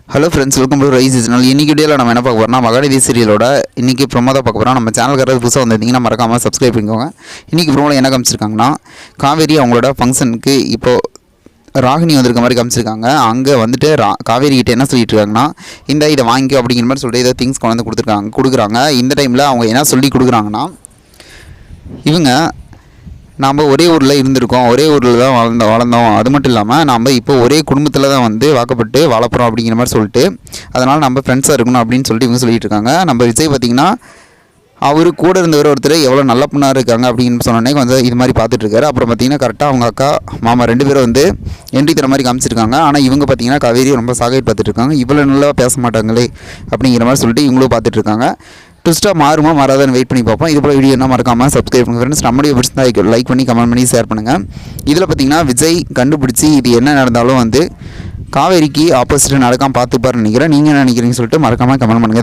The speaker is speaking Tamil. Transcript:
Hello friends, welcome to rice channel. இன்றைக்கி வீடியோவில் நம்ம என்ன பார்க்க போகிறோம்னா, மகாநதி சீரியலோட இன்றைக்கி ப்ரோமோ தான் பார்க்க போகிறோம். நம்ம சேனலுக்கு யாராவது புதுசாக வந்திருந்தீங்கன்னா மறக்காமல் சப்ஸ்கிரைப் பண்ணிக்கோங்க. இன்றைக்கி ப்ரோமோவில் என்ன காமிச்சிருக்காங்கன்னா, காவேரி அவங்களோட ஃபங்க்ஷனுக்கு இப்போது ராகினி வந்திருக்க மாதிரி காமிச்சிருக்காங்க. அங்கே வந்துட்டு காவேரி கிட்டே என்ன சொல்லிட்டு இருக்காங்கன்னா, இதை வாங்கிக்கோ அப்படிங்கிற மாதிரி சொல்லிட்டு ஏதோ திங்ஸ் கொண்டு வந்து கொடுக்குறாங்க. இந்த டைமில் அவங்க என்ன சொல்லி கொடுக்குறாங்கன்னா, இவங்க நாம் ஒரே ஊரில் இருந்திருக்கோம், ஒரே ஊரில் தான் வளர்ந்தோம். அது மட்டும் இல்லாமல் நம்ம இப்போ ஒரே குடும்பத்தில் தான் வந்து வாக்கப்பட்டு வாழப்போகிறோம் அப்படிங்கிற மாதிரி சொல்லிட்டு, அதனால் நம்ம ஃப்ரெண்ட்ஸாக இருக்கணும் அப்படின்னு சொல்லிட்டு இவங்க சொல்லிட்டு இருக்காங்க. நம்ம விஜய் பார்த்திங்கன்னா, அவர் கூட இருந்தவர் ஒருத்தர் எவ்வளோ நல்ல பொண்ணாக இருக்காங்க அப்படின்னு சொன்னோன்னே கொஞ்சம் இது மாதிரி பார்த்துட்ருக்காரு. அப்புறம் பார்த்திங்கன்னா கரெக்டாக அவங்க அக்கா மாமா 2 பேரும் வந்து என்ட்ரி தர மாதிரி காமிச்சிருக்காங்க. ஆனால் இவங்க பார்த்திங்கன்னா காவேரி ரொம்ப சாகைட் பார்த்துட்ருக்காங்க. இவ்வளோ நல்லா பேச மாட்டாங்களே அப்படிங்கிற மாதிரி சொல்லிட்டு இவங்களும் பார்த்துட்ருக்காங்க. ட்விஸ்ட்டாக மாறுமா மாறாதான்னு வெயிட் பண்ணி பார்ப்போம். இது போல் வீடியோ என்ன மறக்காமல் சப்ஸ்கிரைப் பண்ணுங்கள் ஃப்ரெண்ட்ஸ். நம்மளுடைய பிடிச்சிருந்தா லைக் பண்ணி கமெண்ட் பண்ணி ஷேர் பண்ணுங்கள். இதில் பார்த்திங்கன்னா விஜய் கண்டுபிடிச்சி இது என்ன நடந்தாலும் வந்து காவேரிக்கு ஆப்போசிட்டாக நடக்காமல் பார்த்துப்பாருன்னு நினைக்கிறேன். நீங்கள் என்ன நினைக்கிறீங்கன்னு சொல்லிட்டு மறக்காமல் கமெண்ட் பண்ணுங்கள்.